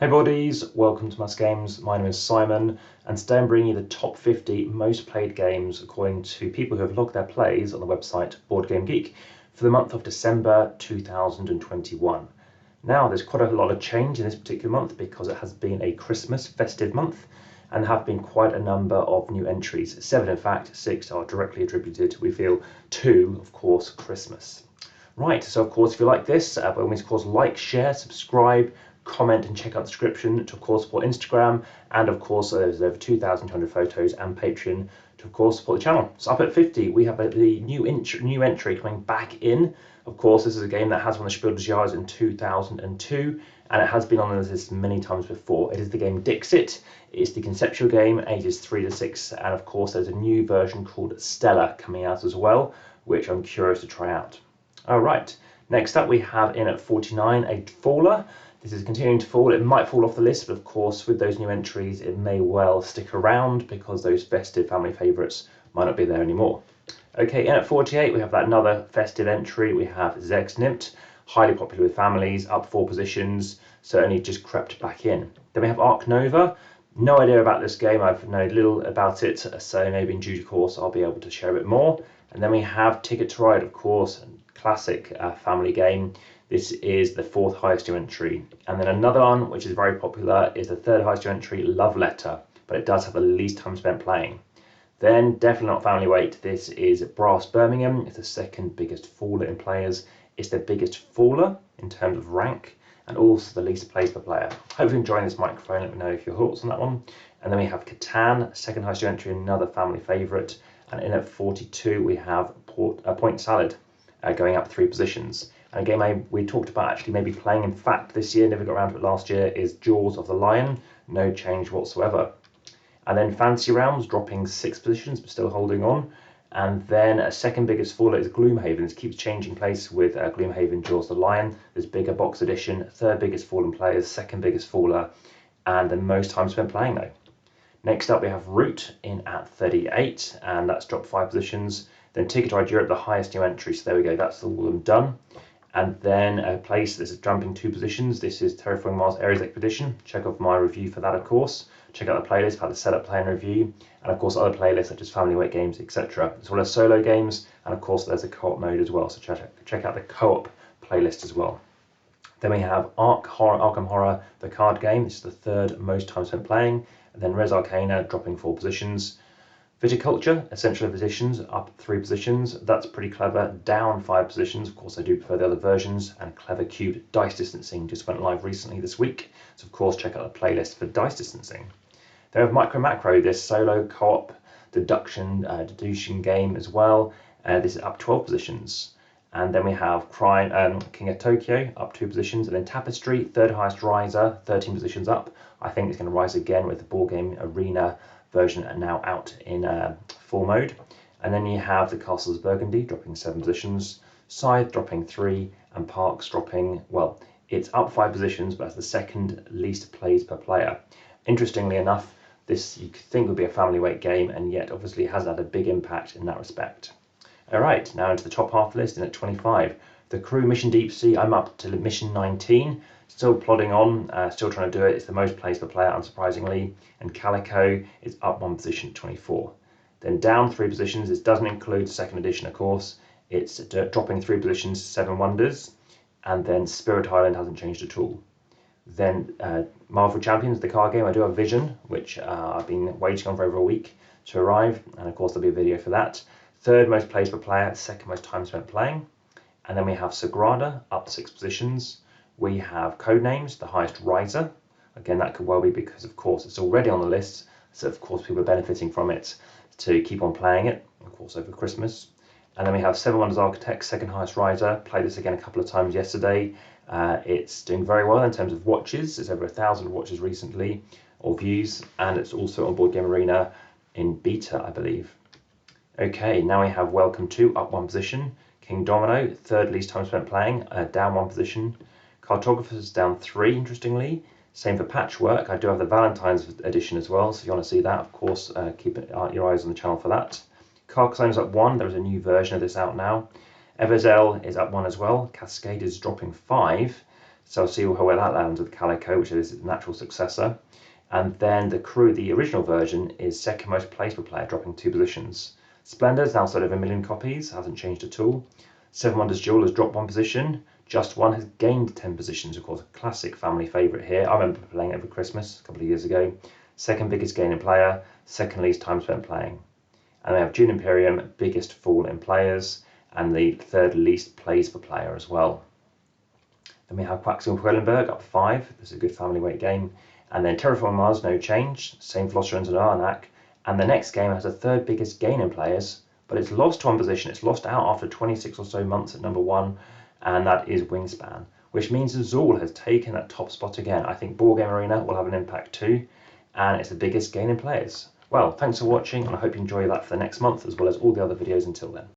Hey buddies, welcome to AmassGames. My name is Simon, and today I'm bringing you the top 50 most played games according to people who have logged their plays on the website BoardGameGeek for the month of December 2021. Now, there's quite a lot of change in this particular month because it has been a Christmas festive month, and there have been quite a number of new entries. 7 in fact, 6 are directly attributed, we feel, to, of course, Christmas. Right, so of course, if you like this, by all means, of course, like, share, subscribe, comment and check out the description to of course support Instagram, and of course there's over 2,200 photos, and Patreon to of course support the channel. So up at 50 we have the new entry coming back in. Of course, this is a game that has won the SPIEL.digital in 2002, and it has been on the list many times before. It is the Game Dixit. It's the conceptual game, ages 3 to 6, and of course there's a new version called Stella coming out as well, which I'm curious to try out. Alright, next up we have in at 49 a Faller. This is continuing to fall. It might fall off the list, but of course with those new entries it may well stick around because those festive family favourites might not be there anymore. Okay, in at 48 we have that another festive entry. We have Zexnimt, highly popular with families, up 4 positions, certainly just crept back in. Then we have Ark Nova. No idea about this game, I've known little about it, so maybe in due course I'll be able to share a bit more. And then we have Ticket to Ride, of course, classic family game. This is the 4th highest new entry. And then another one, which is very popular, is the 3rd highest new entry, Love Letter, but it does have the least time spent playing. Then, definitely not family weight, this is Brass Birmingham. It's the 2nd biggest faller in players. It's the biggest faller in terms of rank, and also the least plays per player. Hope you're enjoying this microphone. Let me know if your thoughts on that one. And then we have Catan, 2nd highest new entry, another family favourite. And in at 42, we have Point Salad, going up 3 positions. And a game we talked about actually maybe playing, in fact, this year, never got around to it last year, is Jaws of the Lion. No change whatsoever. And then Fantasy Realms dropping 6 positions, but still holding on. And then a 2nd biggest faller is Gloomhaven. It keeps changing place with Gloomhaven, Jaws of the Lion. There's bigger box edition, 3rd biggest fallen players, 2nd biggest faller, and the most time spent playing though. Next up we have Root in at 38, and that's dropped 5 positions. Then Ticket to Ride Europe, the highest new entry, so there we go, that's all of them done. And then a place that's jumping 2 positions. This is Terraforming Mars Ares Expedition. Check out my review for that, of course. Check out the playlist for the setup, play and review, and of course other playlists such as family weight games, etc. As well as solo games, and of course there's a co-op mode as well. So check out the co-op playlist as well. Then we have Arkham Horror, the card game. This is the 3rd most time spent playing. And then Res Arcana dropping 4 positions. Viticulture, essential positions, up 3 positions. That's pretty clever, down 5 positions. Of course, I do prefer the other versions. And Clever Cube Dice Distancing just went live recently this week. So, of course, check out the playlist for Dice Distancing. Then we have Micro Macro, this solo co-op deduction game as well. This is up 12 positions. And then we have King of Tokyo, up 2 positions. And then Tapestry, 3rd highest riser, 13 positions up. I think it's going to rise again with the board game arena version now out in full mode. And then you have the Castles of Burgundy dropping 7 positions, Scythe dropping 3, and Parks dropping, well, it's up 5 positions, but that's the 2nd least plays per player. Interestingly enough, this you could think would be a family weight game, and yet obviously has had a big impact in that respect. Alright, now into the top half of the list, in at 25. The Crew Mission Deep Sea, I'm up to mission 19. Still plodding on, still trying to do it. It's the most plays per player, unsurprisingly. And Calico is up 1 position at 24. Then down 3 positions. This doesn't include 2nd edition, of course. It's dropping 3 positions, 7 Wonders. And then Spirit Island hasn't changed at all. Then Marvel Champions, the card game. I do have Vision, which I've been waiting on for over a week to arrive. And of course, there'll be a video for that. 3rd most plays per player, 2nd most time spent playing. And then we have Sagrada, up 6 positions. We have Codenames, the highest riser. Again, that could well be because, of course, it's already on the list. So, of course, people are benefiting from it to keep on playing it, of course, over Christmas. And then we have 7 Wonders Architects, 2nd highest riser. Played this again a couple of times yesterday. It's doing very well in terms of watches. It's over 1,000 watches recently, or views. And it's also on Board Game Arena in beta, I believe. Okay, now we have Welcome to, up 1 position. King Domino, 3rd least time spent playing, down 1 position. Cartographers down 3, interestingly. Same for Patchwork. I do have the Valentine's edition as well, so if you want to see that, of course, keep your eyes on the channel for that. Carcassonne is up 1. There is a new version of this out now. Everzel is up 1 as well. Cascade is dropping 5. So I'll see where that lands with Calico, which is its natural successor. And then the Crew, the original version, is second most played per player, dropping 2 positions. Splendor's now sold over 1 million copies, hasn't changed at all. Seven Wonders Duel has dropped 1 position. Just One has gained 10 positions, of course, a classic family favourite here. I remember playing it over Christmas a couple of years ago. Second biggest gain in player, second least time spent playing. And we have Dune Imperium, biggest fall in players, and the third least plays per player as well. Then we have Quaxing Quellenberg up 5. This is a good family weight game. And then Terraform Mars, no change. Same Philosopher and Arnak. And the next game has the third biggest gain in players, but it's lost 1 position. It's lost out after 26 or so months at number 1, and that is Wingspan, which means Azul has taken that top spot again. I think Board Game Arena will have an impact too, and it's the biggest gain in players. Well, thanks for watching, and I hope you enjoy that for the next month, as well as all the other videos until then.